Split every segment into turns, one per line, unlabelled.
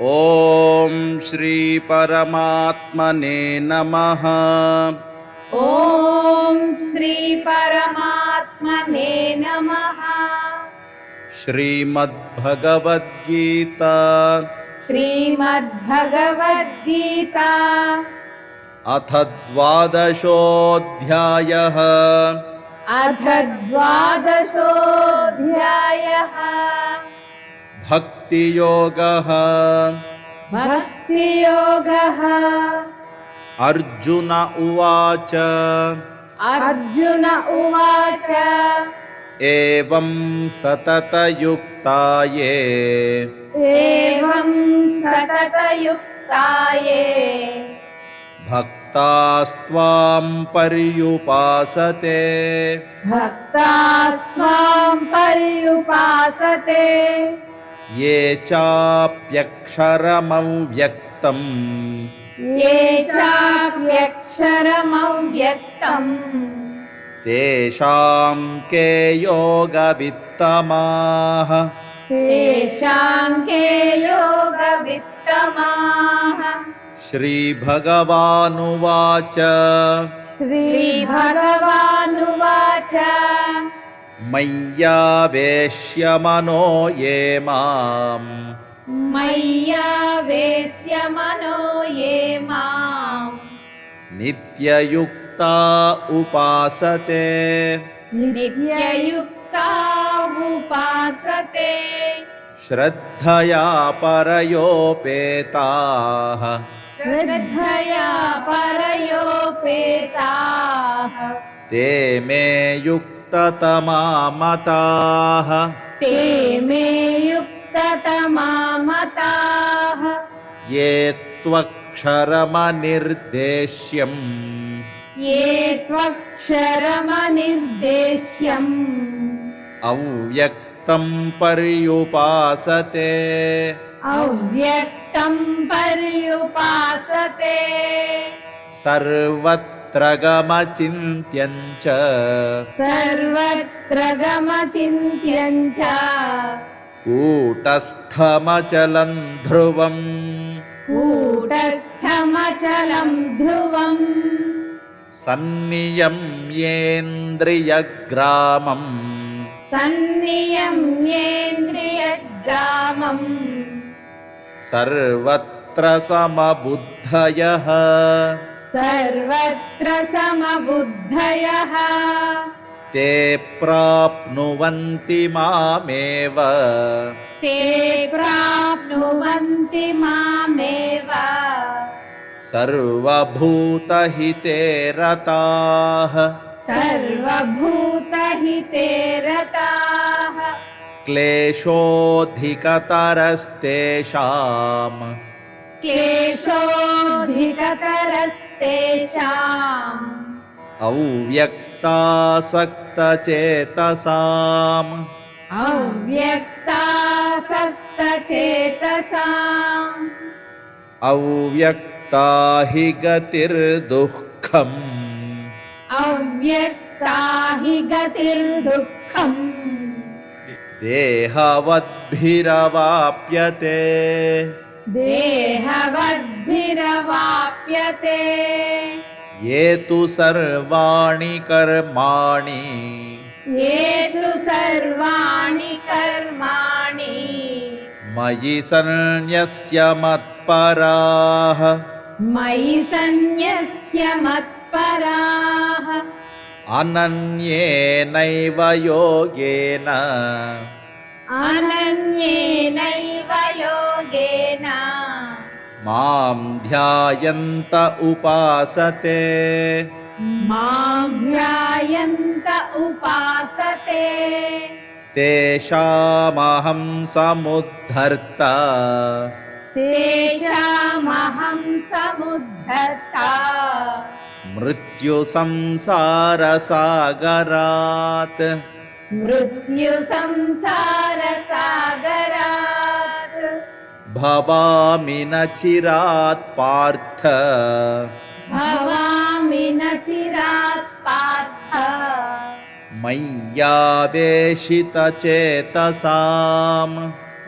ಓಂ ಶ್ರೀ ಪರಮಾತ್ಮನೇ ನಮಃ.
ಓಂ ಶ್ರೀ ಪರಮಾತ್ಮನೇ ನಮಃ.
ಶ್ರೀಮದ್ಭಗವದ್ಗೀತಾ
ಶ್ರೀಮದ್ಭಗವದ್ಗೀತಾ
ಅಥ ದ್ವಾದಶೋऽಧ್ಯಾಯಃ.
ಅಥ ದ್ವಾದಶೋऽಧ್ಯಾಯಃ.
ಭಕ್ತಿಯೋಗಃ.
ಭಕ್ತಿಯೋಗಃ.
ಅರ್ಜುನ ಉವಾಚ
ಅರ್ಜುನ ಉವಾಚ
ಏವಂ ಸತತಯುಕ್ತಾಯೇ
ಏವಂ ಸತತಯುಕ್ತಾಯೇ
ಭಕ್ತಾಸ್ತ್ವಾಂ ಪರ್ಯುಪಾಸತೆ
ಭಕ್ತಾಸ್ಮಾಂ ಪರ್ಯುಪಾಸತೆ
ಯೇ ಚಾಪ್ಯಕ್ಷರಮವ್ಯಕ್ತಂ
ಯೇ ಚಾಪ್ಯಕ್ಷರಮವ್ಯಕ್ತಂ
ತೇಷಾಂ ಕೆ ಯೋಗವಿತ್ತಮಾಃ.
ತೇಷಾಂ ಕೆ ಯೋಗವಿತ್ತಮಾಃ.
ಶ್ರೀಭಗವಾನುವಾಚ
ಶ್ರೀಭಗವಾನುವಾಚ
ಮಯ್ಯಾವೇಶ್ಯ ಮನೋ ಯೇ ಮಾಂ
ಮಯ್ಯಾವೇಶ್ಯ ಮನೋ ಯೇ ಮಾಂ
ನಿತ್ಯಯುಕ್ತಾ ಉಪಾಸತೆ
ನಿತ್ಯಯುಕ್ತಾ ಉಪಾಸತೆ
ಶ್ರದ್ಧಯಾ ಪರಯೋಪೇತಾಃ.
ಶ್ರದ್ಧಯಾ ಪರಯೋಪೇತಾಃ
ತೇ ಮೇ ಯುಕ್ತತಮಾ ಮತಾಃ.
ತೇ ಮೇ ಯುಕ್ತತಮಾ ಮತಾಃ.
ಯೇ ತ್ವಕ್ಷರಮನಿರ್ದೇಶ್ಯಂ
ಯೇ ತ್ವಕ್ಷರಮನಿರ್ದೇಶ್ಯಂ
ಅವ್ಯಕ್ತಂ ಪರ್ಯುಪಾಸತೆ
ಅವ್ಯಕ್ತಂ ಪರ್ಯುಪಾಸತೆ
ಸರ್ವತ್ರ ಗಮಚಿಂತ್ಯಂ ಚ
ಸರ್ವತ್ರ ಗಮಚಿಂತ್ಯಂ ಚ
ಕೂಟಸ್ಥಮಚಲಂ ಧ್ರುವಂ
ಕೂಟಸ್ಥಮಚಲಂ ಧ್ರುವಂ
ಸನ್ನಿಯಮ್ಯೇಂದ್ರಿಯಗ್ರಾಮಂ
ಸನ್ನಿಯಮ್ಯೇಂದ್ರಿಯಗ್ರಾಮಂ
ಸರ್ವತ್ರ ಸಮಬುದ್ಧಯಃ.
ಸರ್ವತ್ರ ಸಮಬುದ್ಧಯಃ
ತೇ ಪ್ರಾಪ್ನುವಂತಿ ಮಾಮೇವ
ತೇ ಪ್ರಾಪ್ನುವಂತಿ ಮಾಮೇವ
ಸರ್ವಭೂತಹಿತೇ ರತಾಃ.
ಸರ್ವಭೂತಹಿತೇ ರತಾಃ
ಕ್ಲೇಶೋಧಿಕತರಸ್ತೇಷಾಂ
ಕ್ಲೇಶೋಧಿಕತರಸ್ತೇಷಾಂ
ಅವ್ಯಕ್ತಾಸಕ್ತಚೇತಸಾಂ
ಅವ್ಯಕ್ತಾಸಕ್ತಚೇತಸಾಂ
ಅವ್ಯಕ್ತಾ ಹಿ ಗತಿರ್ದುಃಖಂ
ಅವ್ಯಕ್ತಾ ಹಿ ಗತಿರ್ದುಃಖಂ
ದೇಹವದ್ಭಿರವಾಪ್ಯತೆ
ದೇಹವದ್ಭಿರವಾಪ್ಯತೆ
ಯೇ ತು ಸರ್ವಾಣಿ ಕರ್ಮಾಣಿ
ಯೇ ತು ಸರ್ವಾಣಿ ಕರ್ಮಾಣಿ
ಮಯಿ ಸನ್ಯಸ್ಯ ಮತ್ಪರಾಃ.
ಮಯಿ ಸನ್ಯಸ್ಯ ಮತ್ಪರಾಃ
ಅನನ್ಯೇನೈವ ಯೋಗೇನ
ಅನನ್ಯೇನೈವ ಯೋಗೇನ
ಮಾಂ ಧ್ಯಾಯಂತ ಉಪಾಸತೆ
ಮಾಂ ಧ್ಯಾಯಂತ ಉಪಾಸತೆ
ತೇಷಾಮಹಂ ಸಮುದ್ಧರ್ತ
ತೇಷಾಮಹಂ ಸಮುದ್ಧರ್ತಾ
ಮೃತ್ಯು ಸಂಸಾರ ಸಾಗರಾತ್.
ಮೃತ್ಯು ಸಂಸಾರ ಸಾಗರಾತ್
ಭವಾಮಿ ನ ಚಿರಾತ್ ಪಾರ್ಥ್
ಭವಾಮಿ ನ ಚಿರಾತ್ ಪಾರ್ಥ
ಮಯ್ಯಾವೇಶಿತಚೇತಸಾಂ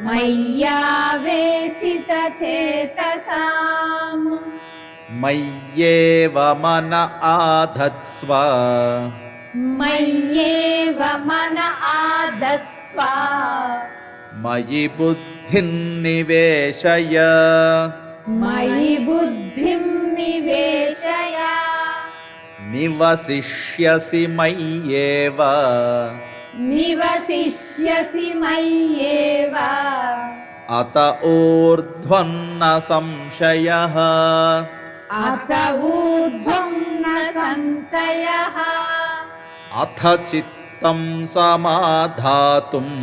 मय्यावेशितचेतसाम्
मय्येव मन आधत्स्व
मय्येव मन आदत्स्व
मयि बुद्धिं निवेशय
मयि बुद्धिं निवेशय
निवसिष्यसि मय्येव
निवसिष्यसि मय्येव
अत ऊर्ध्वं न संशयः
अत ऊर्ध्वं न संशयः
अथ चित्तं समाधातुम्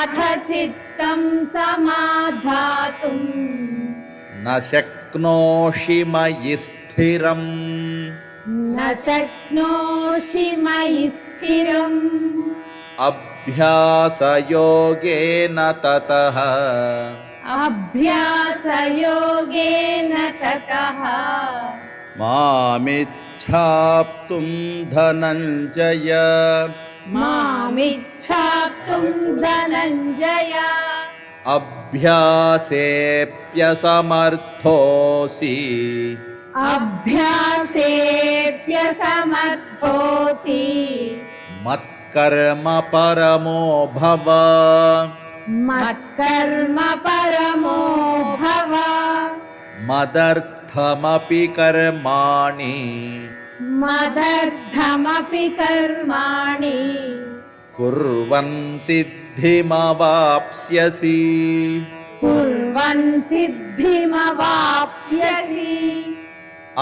अथ चित्तं समाधातुं
न शक्नोषि मयि स्थिरम्
न शक्नोषि मयि स्थिरम्
अभ्यासयोगेन ततः
अभ्यासयोगेन ततः
मामिच्छाप्तुं धनञ्जय
मामिच्छाप्तुं धनञ्जय
अभ्यासेऽप्यसमर्थोऽसि
अभ्यासेऽप्यसमर्थोऽसि
मत्कर्म परमो भव
मत्कर्म परमो भव
मदर्थमपि कर्माणि
मदर्थमपि कर्माणि
कुर्वन् सिद्धिमवाप्स्यसि
कुर्वन् सिद्धिमवाप्स्यसि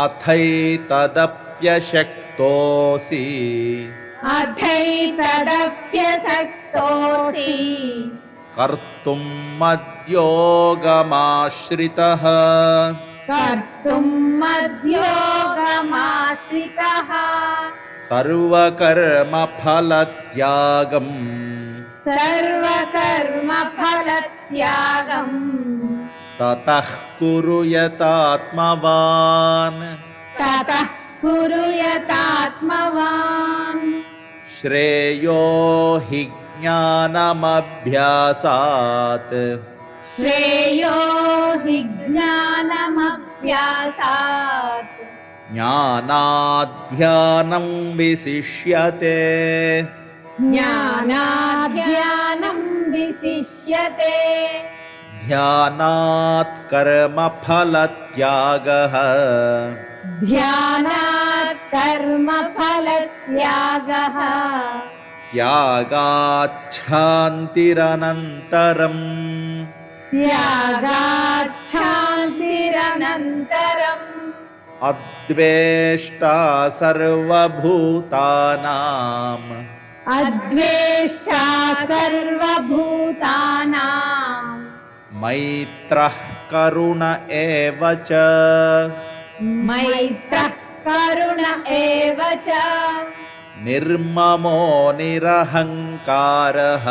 अथैतदप्यशक्तोऽसि
अथैतदप्यशक्तोऽसि
कर्तुं मद्योगमाश्रितः
कर्तुं मद्योगमाश्रितः
सर्वकर्मफलत्यागम्
सर्वकर्मफलत्यागम्
ततः कुरु यतात्मवान्
ततः कुरु यतात्मवान्
श्रेयो हि ज्ञानमभ्यासात्
श्रेयो हि ज्ञानमभ्यासात्
ज्ञानाध्यानं विशिष्यते
ज्ञानाध्यानं विशिष्यते
ध्यानात् कर्मफलत्यागः
ध्यानात् कर्मफलत्यागः
त्यागाच्छान्तिरनन्तरम्
त्यागात् शान्तिरनन्तरम्
अद्वेष्टा सर्वभूतानाम्
अद्वेष्टा सर्वभूतानां
मैत्रः करुण एव च
मैत्रः करुण एव च
निर्ममो निरहङ्कारः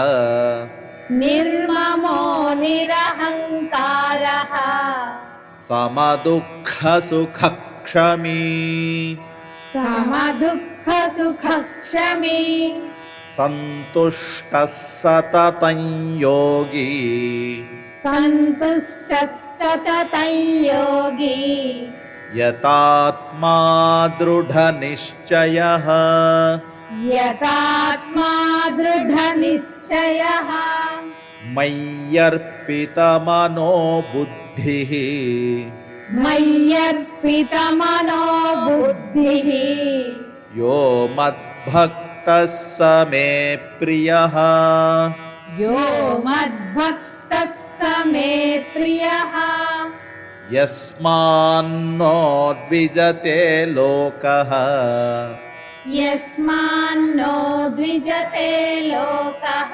निर्ममो निरहङ्कारः
समदुःखसुखक्षमी
समदुःखसुखक्षमी
सन्तुष्टः सततं योगी
सन्तुष्टः सततं योगी
यतात्मा दृढनिश्चयः
यतात्मा दृढनिश्चयः
मय्यर्पितमनो बुद्धिः
मय्यर्पितमनो बुद्धिः
यो मद्भक्तः स मे प्रियः
यो मद्भक्तः स मे प्रियः
यस्मान्नो द्विजते लोकः
यस्मान्नो द्विजते लोकः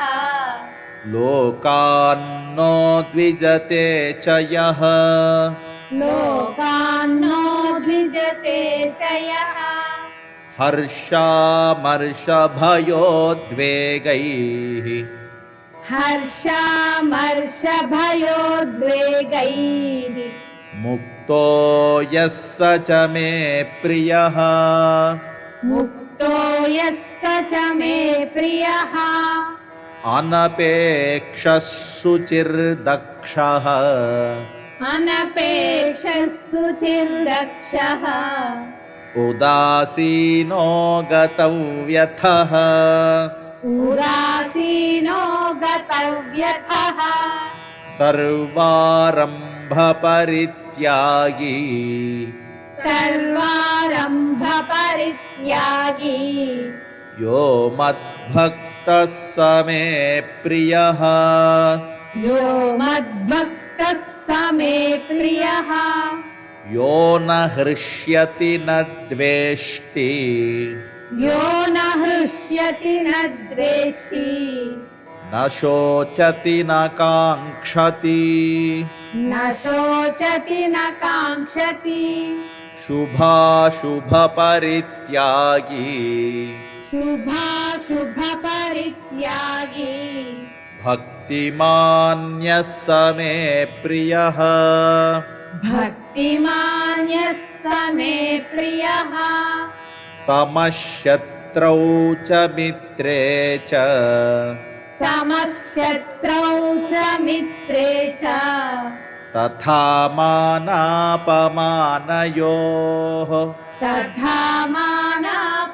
लोकान्नो द्विजते च यः
लोकान्नो द्विजते च यः
हर्षामर्षभयोद्वेगैः
हर्षामर्षभयोद्वेगैः
मुक्तो यः स च मे प्रियः
मुक्तो यः स च मे प्रियः
अनपेक्षः शुचिर्दक्षः
अनपेक्षः शुचिर्दक्षः
उदासीनो गतव्यथः
उदासीनो गतव्यथः
सर्वारम्भपरित्यागी
सर्वारम्भपरित्यागी
यो मद्भक्तः स मे प्रियः
यो मद्भक्तः स मे प्रियः
यो न हृष्यति न द्वेष्टि
यो न हृष्यति न द्वेष्टि
न शोचति न काङ्क्षति
न शोचति न काङ्क्षति
शुभाशुभपरित्यागी
शुभाशुभपरित्यागी
भक्तिमान्यः स मे प्रियः
भक्तिमान्यः स मे प्रियः
समशत्रौ च मित्रे च
समशत्रौ च मित्रे च
तथा मानापमानयोः
तथा मानापमानयोः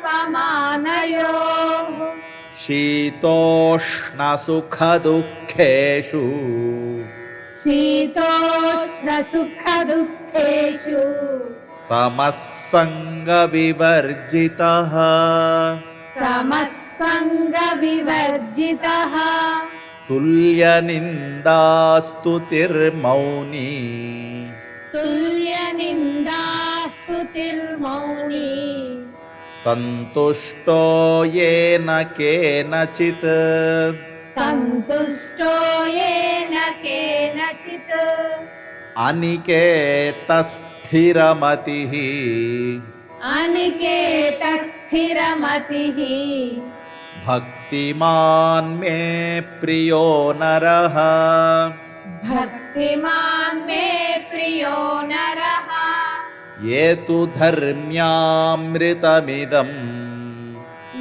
शीतोष्णसुखदुःखेषु
शीतोष्णसुखदुःखेषु
समस्सङ्गविवर्जितः
समस्सङ्गविवर्जितः
तुल्यनिन्दास्तुतिर्मौनी
तुल्यनिन्दास्तुतिर्मौनी
सन्तुष्टो येन केनचित्
सन्तुष्टो येन केनचित्
अनिकेतस्थिरमतिः
अनिकेतस्थिरमतिः
भक्तिमान् मे प्रियो नरः
भक्तिमान् मे प्रियो नरः
ये तु धर्म्यामृतमिदम्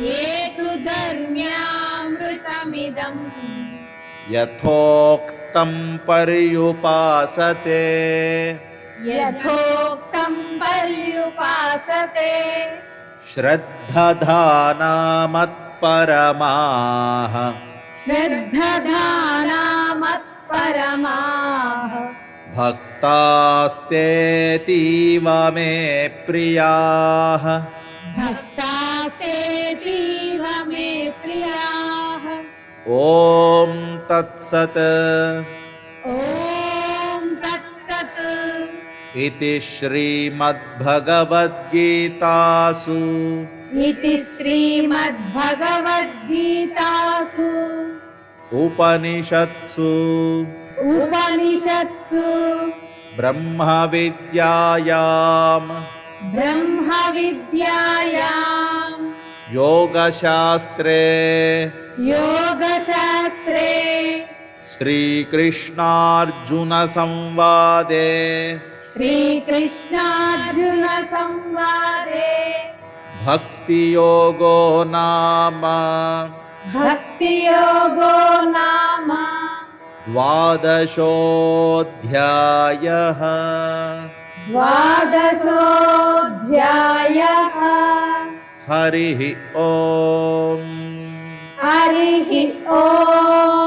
ये तु धर्म्यामृतमिदम्
यथोक्तं पर्युपासते
यथोक्तं पर्युपासते
श्रद्धधानामत्परमाः
श्रद्धधानामत्परमाः
भक्तास्तेतीव मे प्रियाः
भक्तास्तेतीव मे प्रियाः
ॐ तत्सत्
ॐ तत्सत्
इति श्रीमद्भगवद्गीतासु
इति श्रीमद्भगवद्गीतासु
उपनिषत्सु
उपनिषत्सु
ब्रह्मविद्यायां
ब्रह्मविद्यायां
योगशास्त्रे
योगशास्त्रे
श्रीकृष्णार्जुनसंवादे
श्रीकृष्णार्जुनसंवादे
भक्तियोगो नाम
भक्तियोगो नाम
द्वादशोऽध्यायः
द्वादशोऽध्यायः
हरिः ॐ
हरिः ॐ